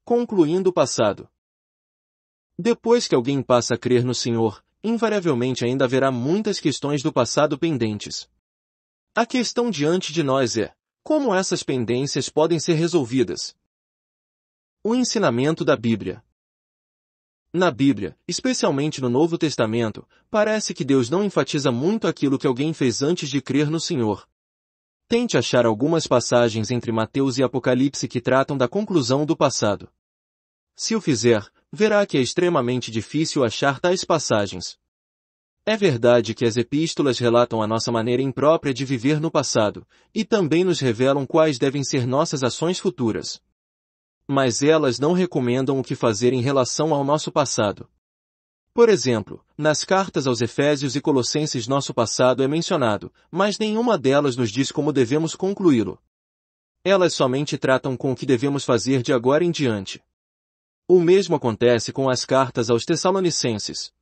Concluindo o passado. Depois que alguém passa a crer no Senhor, invariavelmente ainda haverá muitas questões do passado pendentes. A questão diante de nós é: como essas pendências podem ser resolvidas? O ensinamento da Bíblia. Na Bíblia, especialmente no Novo Testamento, parece que Deus não enfatiza muito aquilo que alguém fez antes de crer no Senhor. Tente achar algumas passagens entre Mateus e Apocalipse que tratam da conclusão do passado. Se o fizer, verá que é extremamente difícil achar tais passagens. É verdade que as epístolas relatam a nossa maneira imprópria de viver no passado, e também nos revelam quais devem ser nossas ações futuras. Mas elas não recomendam o que fazer em relação ao nosso passado. Por exemplo, nas cartas aos Efésios e Colossenses nosso passado é mencionado, mas nenhuma delas nos diz como devemos concluí-lo. Elas somente tratam com o que devemos fazer de agora em diante. O mesmo acontece com as cartas aos Tessalonicenses.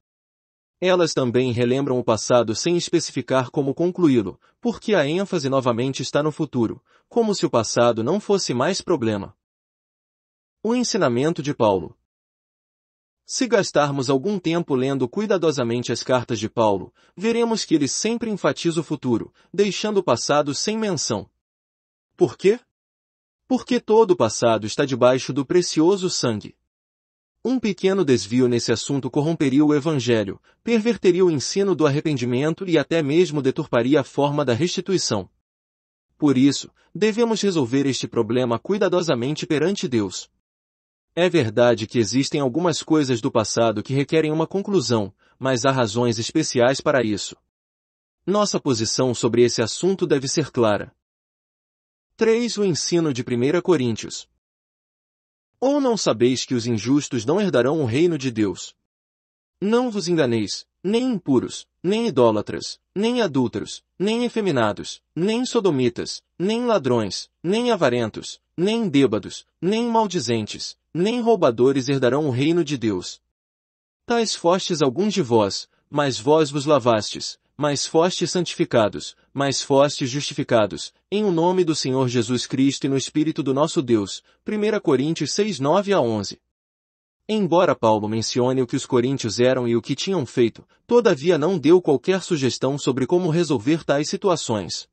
Elas também relembram o passado sem especificar como concluí-lo, porque a ênfase novamente está no futuro, como se o passado não fosse mais problema. O ensinamento de Paulo. Se gastarmos algum tempo lendo cuidadosamente as cartas de Paulo, veremos que ele sempre enfatiza o futuro, deixando o passado sem menção. Por quê? Porque todo o passado está debaixo do precioso sangue. Um pequeno desvio nesse assunto corromperia o Evangelho, perverteria o ensino do arrependimento e até mesmo deturparia a forma da restituição. Por isso, devemos resolver este problema cuidadosamente perante Deus. É verdade que existem algumas coisas do passado que requerem uma conclusão, mas há razões especiais para isso. Nossa posição sobre esse assunto deve ser clara. 3. O ensino de 1 Coríntios. Ou não sabeis que os injustos não herdarão o reino de Deus? Não vos enganeis, nem impuros, nem idólatras, nem adúlteros, nem efeminados, nem sodomitas, nem ladrões, nem avarentos, nem bêbados, nem maldizentes, nem roubadores herdarão o reino de Deus. Tais fostes alguns de vós, mas vós vos lavastes, mas fostes santificados, mas fostes justificados, em o nome do Senhor Jesus Cristo e no Espírito do nosso Deus. 1 Coríntios 6, 9-11. Embora Paulo mencione o que os coríntios eram e o que tinham feito, todavia não deu qualquer sugestão sobre como resolver tais situações.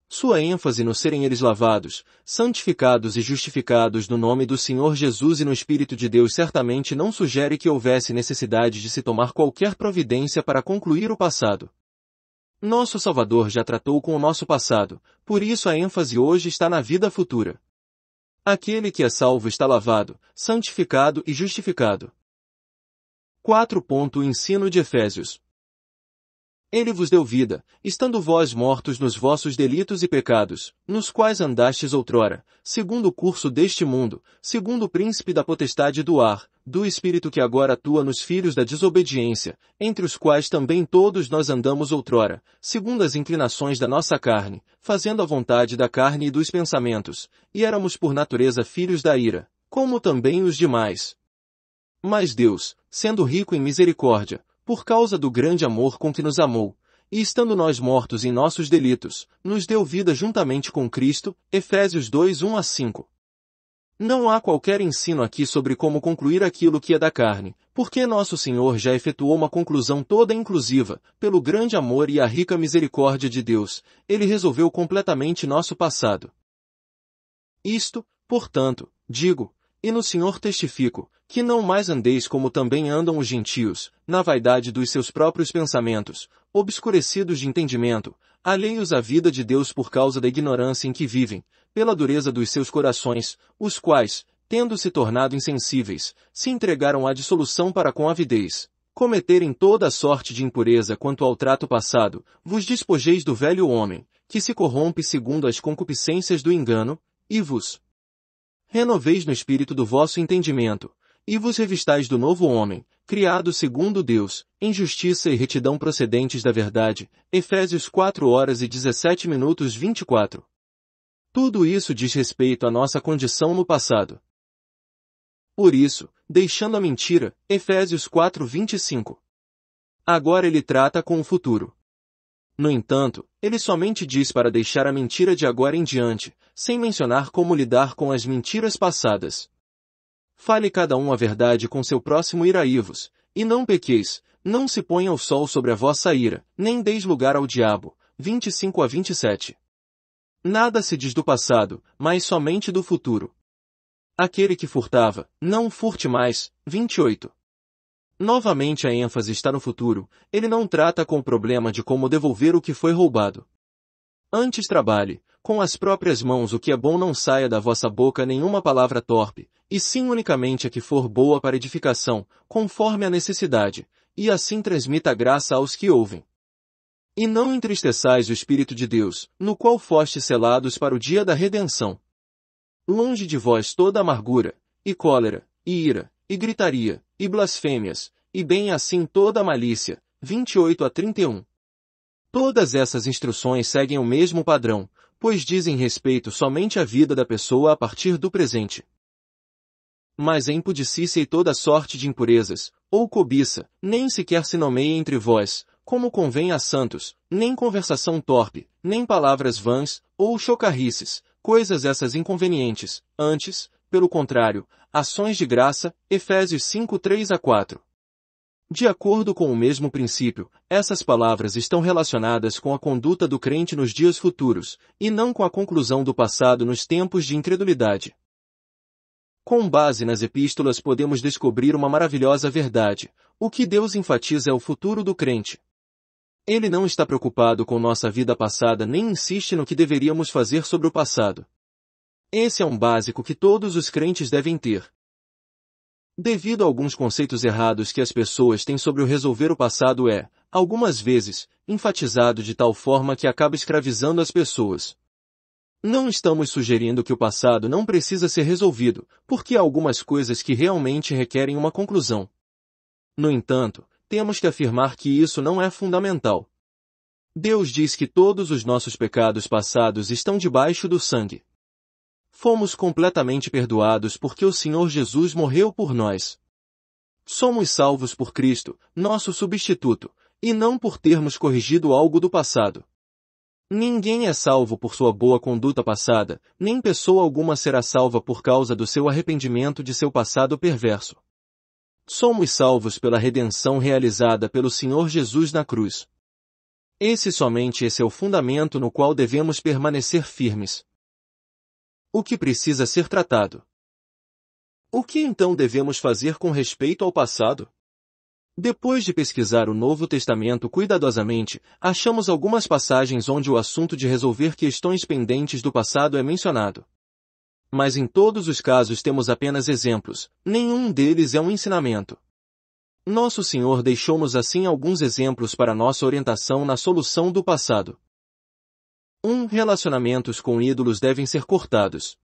Sua ênfase no serem eles lavados, santificados e justificados no nome do Senhor Jesus e no Espírito de Deus certamente não sugere que houvesse necessidade de se tomar qualquer providência para concluir o passado. Nosso Salvador já tratou com o nosso passado, por isso a ênfase hoje está na vida futura. Aquele que é salvo está lavado, santificado e justificado. 4. O ensino de Efésios. Ele vos deu vida, estando vós mortos nos vossos delitos e pecados, nos quais andastes outrora, segundo o curso deste mundo, segundo o príncipe da potestade do ar, do espírito que agora atua nos filhos da desobediência, entre os quais também todos nós andamos outrora, segundo as inclinações da nossa carne, fazendo a vontade da carne e dos pensamentos, e éramos por natureza filhos da ira, como também os demais. Mas Deus, sendo rico em misericórdia, por causa do grande amor com que nos amou, e estando nós mortos em nossos delitos, nos deu vida juntamente com Cristo. Efésios 2, 1-5. Não há qualquer ensino aqui sobre como concluir aquilo que é da carne, porque nosso Senhor já efetuou uma conclusão toda inclusiva, pelo grande amor e a rica misericórdia de Deus, Ele resolveu completamente nosso passado. Isto, portanto, digo, e no Senhor testifico, que não mais andeis como também andam os gentios, na vaidade dos seus próprios pensamentos, obscurecidos de entendimento, alheios à vida de Deus por causa da ignorância em que vivem, pela dureza dos seus corações, os quais, tendo se tornado insensíveis, se entregaram à dissolução para com avidez, cometerem toda a sorte de impureza quanto ao trato passado, vos despojeis do velho homem, que se corrompe segundo as concupiscências do engano, e vos renoveis no espírito do vosso entendimento, e vos revistais do novo homem, criado segundo Deus, em justiça e retidão procedentes da verdade. Efésios 4:17-24. Tudo isso diz respeito à nossa condição no passado. Por isso, deixando a mentira, Efésios 4:25. Agora ele trata com o futuro. No entanto, ele somente diz para deixar a mentira de agora em diante, sem mencionar como lidar com as mentiras passadas. Fale cada um a verdade com seu próximo iraí-vos, e não pequeis, não se ponha o sol sobre a vossa ira, nem deis lugar ao diabo. 25-27. Nada se diz do passado, mas somente do futuro. Aquele que furtava, não furte mais. 28. Novamente a ênfase está no futuro, ele não trata com o problema de como devolver o que foi roubado. Antes trabalhe, com as próprias mãos o que é bom não saia da vossa boca nenhuma palavra torpe, e sim unicamente a que for boa para edificação, conforme a necessidade, e assim transmita a graça aos que ouvem. E não entristeçais o Espírito de Deus, no qual fostes selados para o dia da redenção. Longe de vós toda amargura, e cólera, e ira, e gritaria, e blasfêmias, e bem assim toda a malícia. 28-31. Todas essas instruções seguem o mesmo padrão, pois dizem respeito somente à vida da pessoa a partir do presente. Mas a impudicícia e toda sorte de impurezas, ou cobiça, nem sequer se nomeia entre vós, como convém a santos, nem conversação torpe, nem palavras vãs, ou chocarrices, coisas essas inconvenientes, antes, pelo contrário, ações de graça. Efésios 5:3-4. De acordo com o mesmo princípio, essas palavras estão relacionadas com a conduta do crente nos dias futuros, e não com a conclusão do passado nos tempos de incredulidade. Com base nas epístolas podemos descobrir uma maravilhosa verdade: o que Deus enfatiza é o futuro do crente. Ele não está preocupado com nossa vida passada nem insiste no que deveríamos fazer sobre o passado. Esse é um básico que todos os crentes devem ter. Devido a alguns conceitos errados que as pessoas têm sobre o resolver o passado algumas vezes, enfatizado de tal forma que acaba escravizando as pessoas. Não estamos sugerindo que o passado não precisa ser resolvido, porque há algumas coisas que realmente requerem uma conclusão. No entanto, temos que afirmar que isso não é fundamental. Deus diz que todos os nossos pecados passados estão debaixo do sangue. Fomos completamente perdoados porque o Senhor Jesus morreu por nós. Somos salvos por Cristo, nosso substituto, e não por termos corrigido algo do passado. Ninguém é salvo por sua boa conduta passada, nem pessoa alguma será salva por causa do seu arrependimento de seu passado perverso. Somos salvos pela redenção realizada pelo Senhor Jesus na cruz. Somente esse é o fundamento no qual devemos permanecer firmes. O que precisa ser tratado? O que então devemos fazer com respeito ao passado? Depois de pesquisar o Novo Testamento cuidadosamente, achamos algumas passagens onde o assunto de resolver questões pendentes do passado é mencionado. Mas em todos os casos temos apenas exemplos, nenhum deles é um ensinamento. Nosso Senhor deixou-nos assim alguns exemplos para nossa orientação na solução do passado. 1. Relacionamentos com ídolos devem ser cortados.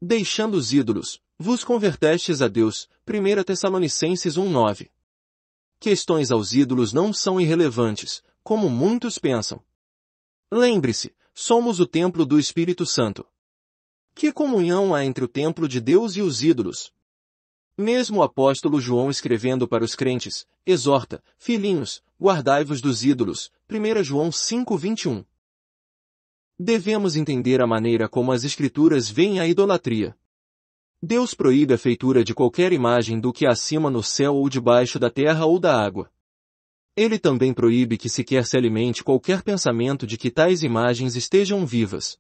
Deixando os ídolos, vos convertestes a Deus. 1 Tessalonicenses 1:9. Questões aos ídolos não são irrelevantes, como muitos pensam. Lembre-se, somos o templo do Espírito Santo. Que comunhão há entre o templo de Deus e os ídolos? Mesmo o apóstolo João escrevendo para os crentes, exorta: filhinhos, guardai-vos dos ídolos. 1 João 5:21. Devemos entender a maneira como as Escrituras veem a idolatria. Deus proíbe a feitura de qualquer imagem do que há acima no céu ou debaixo da terra ou da água. Ele também proíbe que sequer se alimente qualquer pensamento de que tais imagens estejam vivas.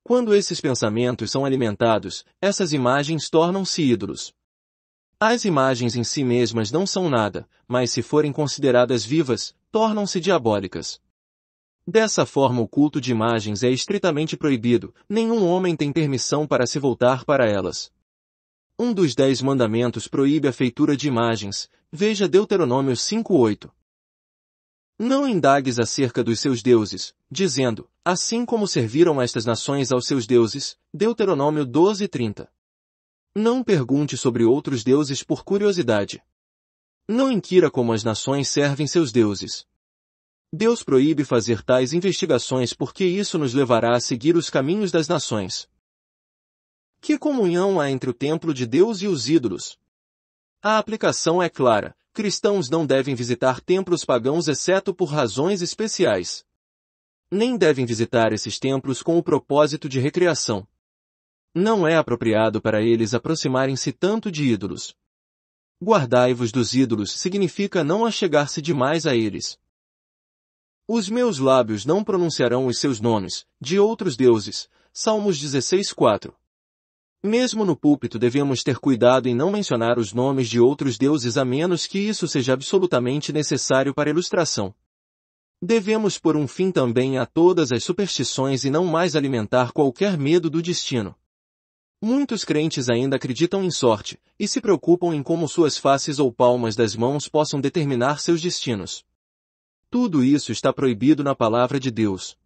Quando esses pensamentos são alimentados, essas imagens tornam-se ídolos. As imagens em si mesmas não são nada, mas se forem consideradas vivas, tornam-se diabólicas. Dessa forma o culto de imagens é estritamente proibido, nenhum homem tem permissão para se voltar para elas. Um dos 10 mandamentos proíbe a feitura de imagens, veja Deuteronômio 5:8. Não indagues acerca dos seus deuses, dizendo, assim como serviram estas nações aos seus deuses, Deuteronômio 12:30. Não pergunte sobre outros deuses por curiosidade. Não inquira como as nações servem seus deuses. Deus proíbe fazer tais investigações porque isso nos levará a seguir os caminhos das nações. Que comunhão há entre o templo de Deus e os ídolos? A aplicação é clara: cristãos não devem visitar templos pagãos exceto por razões especiais. Nem devem visitar esses templos com o propósito de recreação. Não é apropriado para eles aproximarem-se tanto de ídolos. Guardai-vos dos ídolos significa não achegar-se demais a eles. Os meus lábios não pronunciarão os seus nomes, de outros deuses. Salmos 16:4. Mesmo no púlpito devemos ter cuidado em não mencionar os nomes de outros deuses a menos que isso seja absolutamente necessário para ilustração. Devemos pôr um fim também a todas as superstições e não mais alimentar qualquer medo do destino. Muitos crentes ainda acreditam em sorte, e se preocupam em como suas faces ou palmas das mãos possam determinar seus destinos. Tudo isso está proibido na palavra de Deus.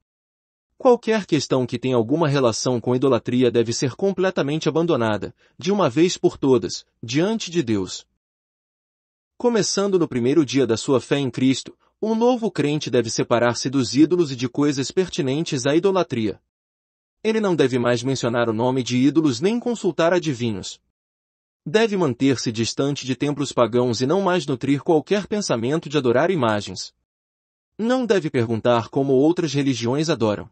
Qualquer questão que tenha alguma relação com idolatria deve ser completamente abandonada, de uma vez por todas, diante de Deus. Começando no primeiro dia da sua fé em Cristo, um novo crente deve separar-se dos ídolos e de coisas pertinentes à idolatria. Ele não deve mais mencionar o nome de ídolos nem consultar adivinhos. Deve manter-se distante de templos pagãos e não mais nutrir qualquer pensamento de adorar imagens. Não deve perguntar como outras religiões adoram.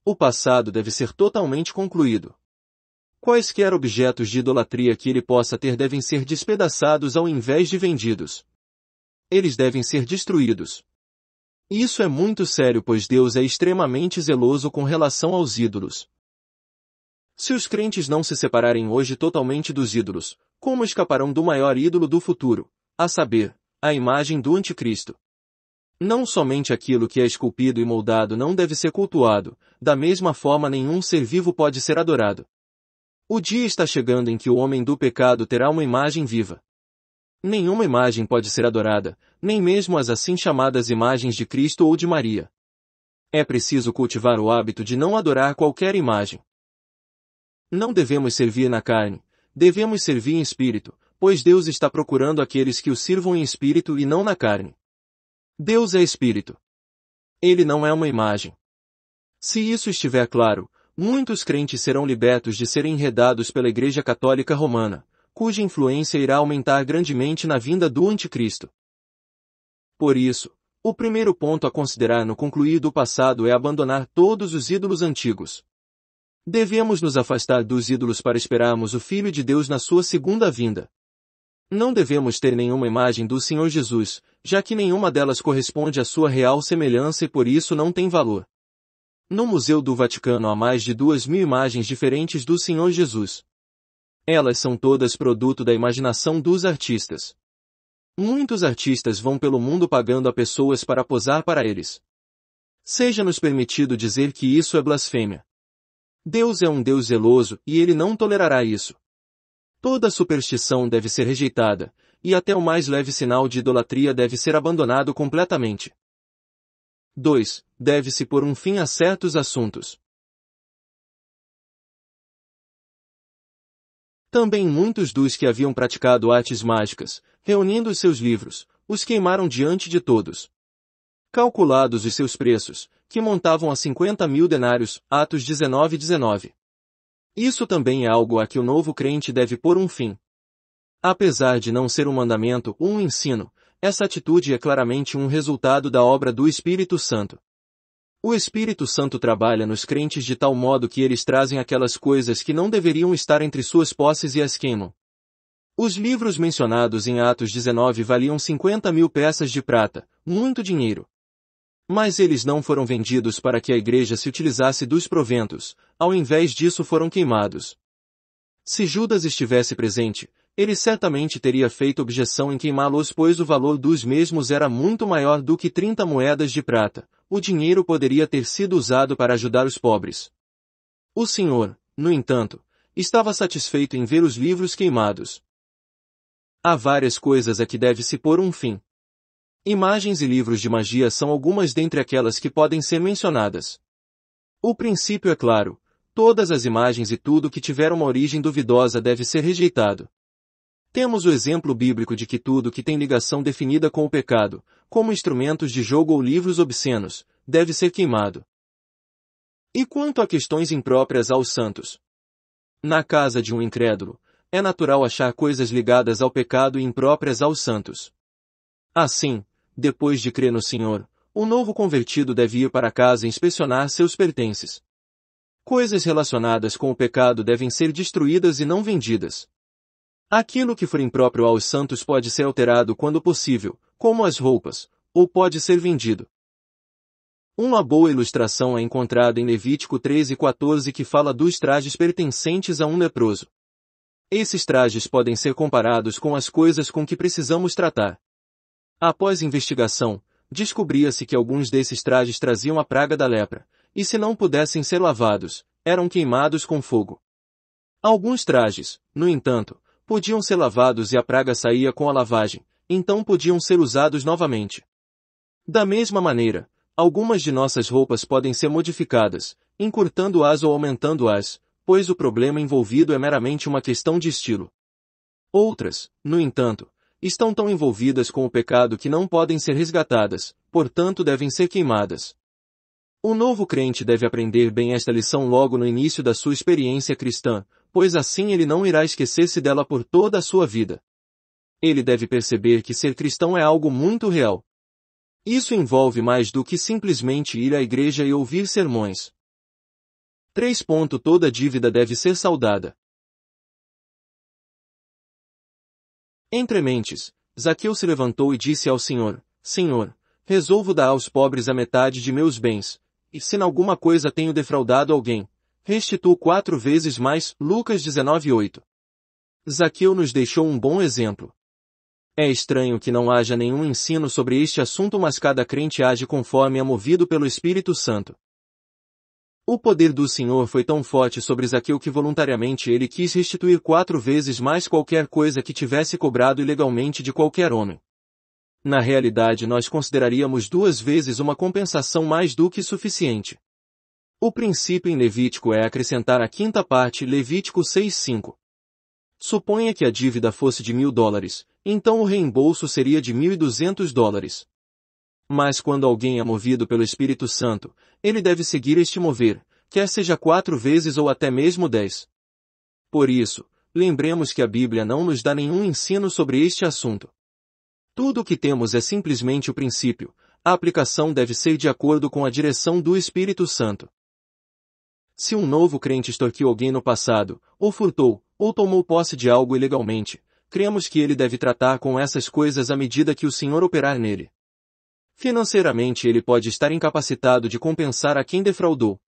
O passado deve ser totalmente concluído. Quaisquer objetos de idolatria que ele possa ter devem ser despedaçados ao invés de vendidos. Eles devem ser destruídos. Isso é muito sério, pois Deus é extremamente zeloso com relação aos ídolos. Se os crentes não se separarem hoje totalmente dos ídolos, como escaparão do maior ídolo do futuro, a saber, a imagem do Anticristo? Não somente aquilo que é esculpido e moldado não deve ser cultuado, da mesma forma nenhum ser vivo pode ser adorado. O dia está chegando em que o homem do pecado terá uma imagem viva. Nenhuma imagem pode ser adorada, nem mesmo as assim chamadas imagens de Cristo ou de Maria. É preciso cultivar o hábito de não adorar qualquer imagem. Não devemos servir na carne, devemos servir em espírito, pois Deus está procurando aqueles que o sirvam em espírito e não na carne. Deus é espírito. Ele não é uma imagem. Se isso estiver claro, muitos crentes serão libertos de serem enredados pela Igreja Católica Romana, cuja influência irá aumentar grandemente na vinda do Anticristo. Por isso, o primeiro ponto a considerar no concluir do passado é abandonar todos os ídolos antigos. Devemos nos afastar dos ídolos para esperarmos o Filho de Deus na sua segunda vinda. Não devemos ter nenhuma imagem do Senhor Jesus, já que nenhuma delas corresponde à sua real semelhança e por isso não tem valor. No Museu do Vaticano há mais de 2.000 imagens diferentes do Senhor Jesus. Elas são todas produto da imaginação dos artistas. Muitos artistas vão pelo mundo pagando a pessoas para posar para eles. Seja-nos permitido dizer que isso é blasfêmia. Deus é um Deus zeloso e ele não tolerará isso. Toda superstição deve ser rejeitada, e até o mais leve sinal de idolatria deve ser abandonado completamente. 2. Deve-se pôr um fim a certos assuntos. Também muitos dos que haviam praticado artes mágicas, reunindo os seus livros, os queimaram diante de todos. Calculados os seus preços, que montavam a 50.000 denários, Atos 19:19. Isso também é algo a que o novo crente deve pôr um fim. Apesar de não ser um mandamento ou um ensino, essa atitude é claramente um resultado da obra do Espírito Santo. O Espírito Santo trabalha nos crentes de tal modo que eles trazem aquelas coisas que não deveriam estar entre suas posses e as queimam. Os livros mencionados em Atos 19 valiam 50.000 peças de prata, muito dinheiro. Mas eles não foram vendidos para que a igreja se utilizasse dos proventos, ao invés disso foram queimados. Se Judas estivesse presente, ele certamente teria feito objeção em queimá-los, pois o valor dos mesmos era muito maior do que 30 moedas de prata. O dinheiro poderia ter sido usado para ajudar os pobres. O Senhor, no entanto, estava satisfeito em ver os livros queimados. Há várias coisas a que deve-se pôr um fim. Imagens e livros de magia são algumas dentre aquelas que podem ser mencionadas. O princípio é claro: todas as imagens e tudo que tiver uma origem duvidosa deve ser rejeitado. Temos o exemplo bíblico de que tudo que tem ligação definida com o pecado, como instrumentos de jogo ou livros obscenos, deve ser queimado. E quanto a questões impróprias aos santos? Na casa de um incrédulo, é natural achar coisas ligadas ao pecado e impróprias aos santos. Assim, depois de crer no Senhor, o novo convertido deve ir para casa e inspecionar seus pertences. Coisas relacionadas com o pecado devem ser destruídas e não vendidas. Aquilo que for impróprio aos santos pode ser alterado quando possível, como as roupas, ou pode ser vendido. Uma boa ilustração é encontrada em Levítico 13:14 que fala dos trajes pertencentes a um leproso. Esses trajes podem ser comparados com as coisas com que precisamos tratar. Após investigação, descobria-se que alguns desses trajes traziam a praga da lepra, e se não pudessem ser lavados, eram queimados com fogo. Alguns trajes, no entanto, podiam ser lavados e a praga saía com a lavagem, então podiam ser usados novamente. Da mesma maneira, algumas de nossas roupas podem ser modificadas, encurtando-as ou aumentando-as, pois o problema envolvido é meramente uma questão de estilo. Outras, no entanto, estão tão envolvidas com o pecado que não podem ser resgatadas, portanto devem ser queimadas. O novo crente deve aprender bem esta lição logo no início da sua experiência cristã, pois assim ele não irá esquecer-se dela por toda a sua vida. Ele deve perceber que ser cristão é algo muito real. Isso envolve mais do que simplesmente ir à igreja e ouvir sermões. 3. Toda dívida deve ser saldada. Entre mentes, Zaqueu se levantou e disse ao Senhor: Senhor, resolvo dar aos pobres a metade de meus bens, e se em alguma coisa tenho defraudado alguém, restituo 4 vezes mais. Lucas 19:8. Zaqueu nos deixou um bom exemplo. É estranho que não haja nenhum ensino sobre este assunto, mas cada crente age conforme é movido pelo Espírito Santo. O poder do Senhor foi tão forte sobre Zaqueu que voluntariamente ele quis restituir 4 vezes mais qualquer coisa que tivesse cobrado ilegalmente de qualquer homem. Na realidade nós consideraríamos 2 vezes uma compensação mais do que suficiente. O princípio em Levítico é acrescentar a quinta parte. Levítico 6:5. Suponha que a dívida fosse de $1.000, então o reembolso seria de $1.200. Mas quando alguém é movido pelo Espírito Santo, ele deve seguir este mover, quer seja 4 vezes ou até mesmo 10. Por isso, lembremos que a Bíblia não nos dá nenhum ensino sobre este assunto. Tudo o que temos é simplesmente o princípio, a aplicação deve ser de acordo com a direção do Espírito Santo. Se um novo crente extorquiu alguém no passado, ou furtou, ou tomou posse de algo ilegalmente, cremos que ele deve tratar com essas coisas à medida que o Senhor operar nele. Financeiramente ele pode estar incapacitado de compensar a quem defraudou.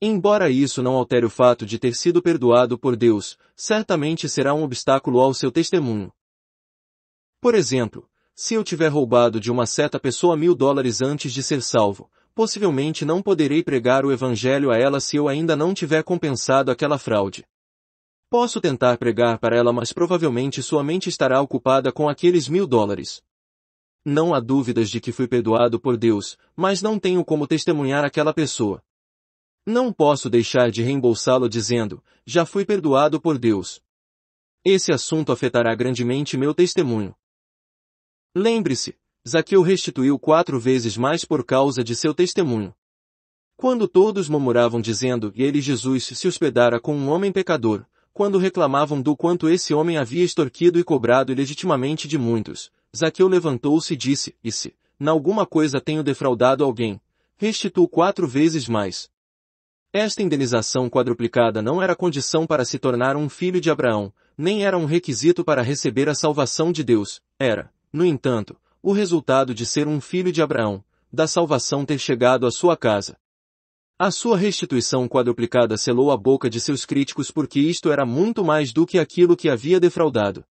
Embora isso não altere o fato de ter sido perdoado por Deus, certamente será um obstáculo ao seu testemunho. Por exemplo, se eu tiver roubado de uma certa pessoa $1.000 antes de ser salvo, possivelmente não poderei pregar o evangelho a ela se eu ainda não tiver compensado aquela fraude. Posso tentar pregar para ela, mas provavelmente sua mente estará ocupada com aqueles $1.000. Não há dúvidas de que fui perdoado por Deus, mas não tenho como testemunhar aquela pessoa. Não posso deixar de reembolsá-lo dizendo: já fui perdoado por Deus. Esse assunto afetará grandemente meu testemunho. Lembre-se, Zaqueu restituiu 4 vezes mais por causa de seu testemunho. Quando todos murmuravam dizendo que ele, Jesus, se hospedara com um homem pecador, quando reclamavam do quanto esse homem havia extorquido e cobrado ilegitimamente de muitos, Zaqueu levantou-se e disse: e se, em alguma coisa tenho defraudado alguém, restituo 4 vezes mais. Esta indenização quadruplicada não era condição para se tornar um filho de Abraão, nem era um requisito para receber a salvação de Deus, era, no entanto, o resultado de ser um filho de Abraão, da salvação ter chegado à sua casa. A sua restituição quadruplicada selou a boca de seus críticos porque isto era muito mais do que aquilo que havia defraudado.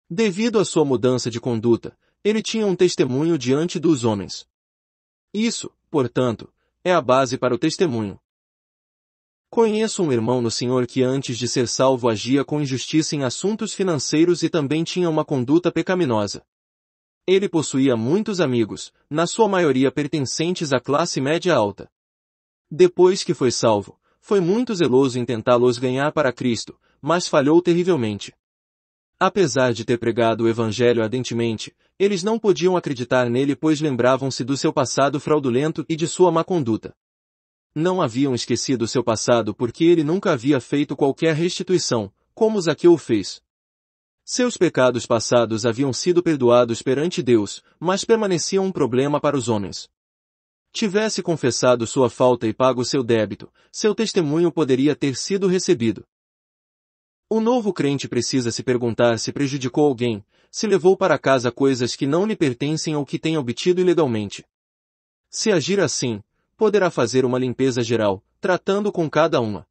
Devido à sua mudança de conduta, ele tinha um testemunho diante dos homens. Isso, portanto, é a base para o testemunho. Conheço um irmão no Senhor que antes de ser salvo agia com injustiça em assuntos financeiros e também tinha uma conduta pecaminosa. Ele possuía muitos amigos, na sua maioria pertencentes à classe média alta. Depois que foi salvo, foi muito zeloso em tentá-los ganhar para Cristo, mas falhou terrivelmente. Apesar de ter pregado o Evangelho ardentemente, eles não podiam acreditar nele pois lembravam-se do seu passado fraudulento e de sua má conduta. Não haviam esquecido seu passado porque ele nunca havia feito qualquer restituição, como Zaqueu fez. Seus pecados passados haviam sido perdoados perante Deus, mas permaneciam um problema para os homens. tivesse confessado sua falta e pago seu débito, seu testemunho poderia ter sido recebido. O novo crente precisa se perguntar se prejudicou alguém, se levou para casa coisas que não lhe pertencem ou que tenha obtido ilegalmente. Se agir assim, poderá fazer uma limpeza geral, tratando com cada uma.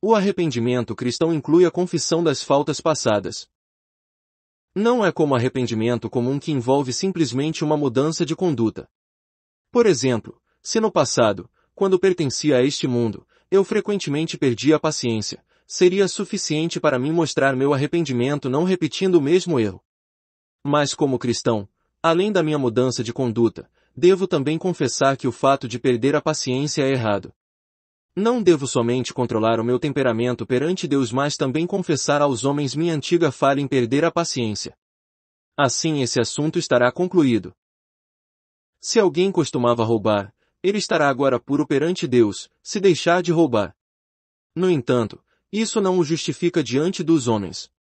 O arrependimento cristão inclui a confissão das faltas passadas. Não é como arrependimento comum que envolve simplesmente uma mudança de conduta. Por exemplo, se no passado, quando pertencia a este mundo, eu frequentemente perdia a paciência, seria suficiente para mim mostrar meu arrependimento não repetindo o mesmo erro. Mas como cristão, além da minha mudança de conduta, devo também confessar que o fato de perder a paciência é errado. Não devo somente controlar o meu temperamento perante Deus, mas também confessar aos homens minha antiga falha em perder a paciência. Assim esse assunto estará concluído. Se alguém costumava roubar, ele estará agora puro perante Deus, se deixar de roubar. No entanto, isso não o justifica diante dos homens.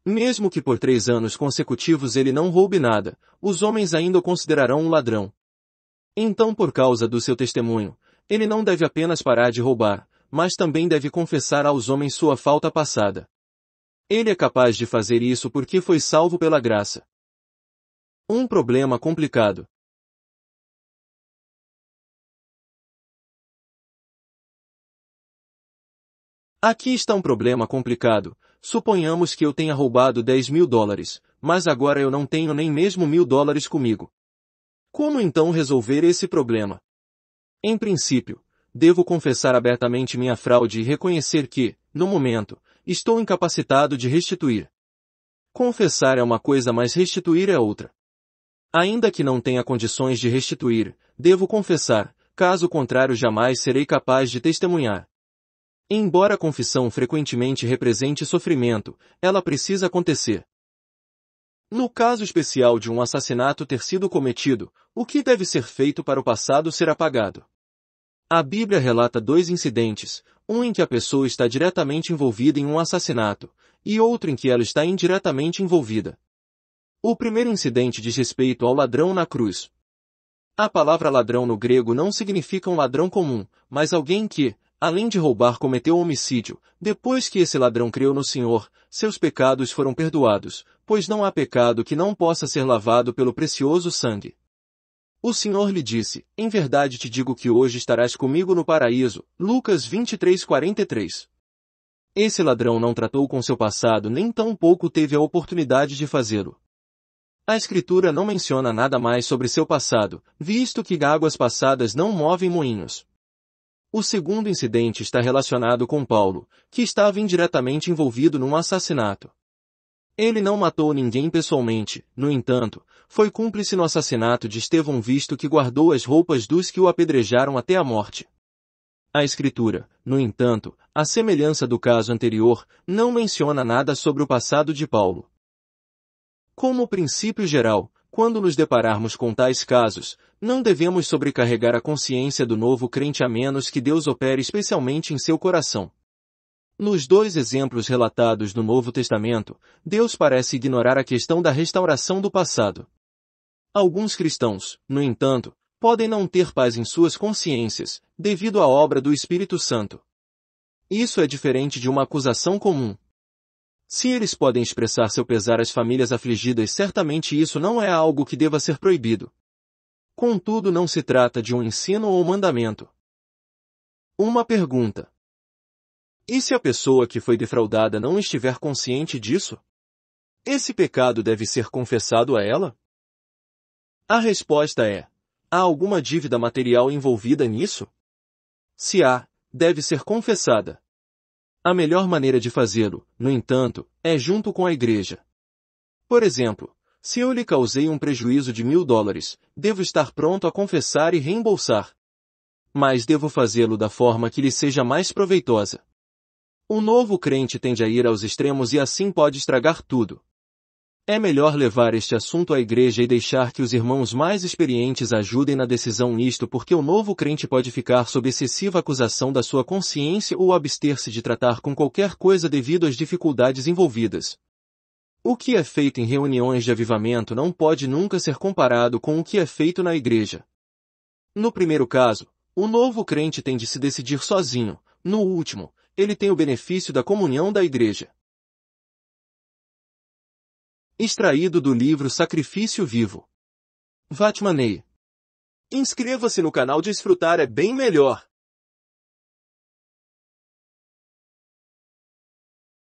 Mesmo que por 3 anos consecutivos ele não roube nada, os homens ainda o considerarão um ladrão. Então, por causa do seu testemunho, ele não deve apenas parar de roubar, mas também deve confessar aos homens sua falta passada. Ele é capaz de fazer isso porque foi salvo pela graça. Um problema complicado. Aqui está um problema complicado. Suponhamos que eu tenha roubado $10.000, mas agora eu não tenho nem mesmo $1.000 comigo. Como então resolver esse problema? Em princípio, devo confessar abertamente minha fraude e reconhecer que, no momento, estou incapacitado de restituir. Confessar é uma coisa, mas restituir é outra. Ainda que não tenha condições de restituir, devo confessar, caso contrário jamais serei capaz de testemunhar. Embora a confissão frequentemente represente sofrimento, ela precisa acontecer. No caso especial de um assassinato ter sido cometido, o que deve ser feito para o passado ser apagado? A Bíblia relata 2 incidentes, um em que a pessoa está diretamente envolvida em um assassinato, e outro em que ela está indiretamente envolvida. O primeiro incidente diz respeito ao ladrão na cruz. A palavra ladrão no grego não significa um ladrão comum, mas alguém que, além de roubar, cometeu homicídio. Depois que esse ladrão creu no Senhor, seus pecados foram perdoados, pois não há pecado que não possa ser lavado pelo precioso sangue. O Senhor lhe disse, em verdade te digo que hoje estarás comigo no paraíso. Lucas 23:43. Esse ladrão não tratou com seu passado, nem tampouco teve a oportunidade de fazê-lo. A Escritura não menciona nada mais sobre seu passado, visto que águas passadas não movem moinhos. O segundo incidente está relacionado com Paulo, que estava indiretamente envolvido num assassinato. Ele não matou ninguém pessoalmente, no entanto, foi cúmplice no assassinato de Estevão, visto que guardou as roupas dos que o apedrejaram até a morte. A Escritura, no entanto, à semelhança do caso anterior, não menciona nada sobre o passado de Paulo. Como princípio geral, quando nos depararmos com tais casos, não devemos sobrecarregar a consciência do novo crente a menos que Deus opere especialmente em seu coração. Nos 2 exemplos relatados no Novo Testamento, Deus parece ignorar a questão da restauração do passado. Alguns cristãos, no entanto, podem não ter paz em suas consciências, devido à obra do Espírito Santo. Isso é diferente de uma acusação comum. Se eles podem expressar seu pesar às famílias afligidas, certamente isso não é algo que deva ser proibido. Contudo, não se trata de um ensino ou mandamento. Uma pergunta. E se a pessoa que foi defraudada não estiver consciente disso? Esse pecado deve ser confessado a ela? A resposta é: há alguma dívida material envolvida nisso? Se há, deve ser confessada. A melhor maneira de fazê-lo, no entanto, é junto com a igreja. Por exemplo, se eu lhe causei um prejuízo de $1.000, devo estar pronto a confessar e reembolsar. Mas devo fazê-lo da forma que lhe seja mais proveitosa. O novo crente tende a ir aos extremos e assim pode estragar tudo. É melhor levar este assunto à igreja e deixar que os irmãos mais experientes ajudem na decisão nisto, porque o novo crente pode ficar sob excessiva acusação da sua consciência ou abster-se de tratar com qualquer coisa devido às dificuldades envolvidas. O que é feito em reuniões de avivamento não pode nunca ser comparado com o que é feito na igreja. No primeiro caso, o novo crente tem de se decidir sozinho. No último, ele tem o benefício da comunhão da igreja. Extraído do livro Sacrifício Vivo. Vatmanei. Inscreva-se no canal Desfrutar é bem melhor.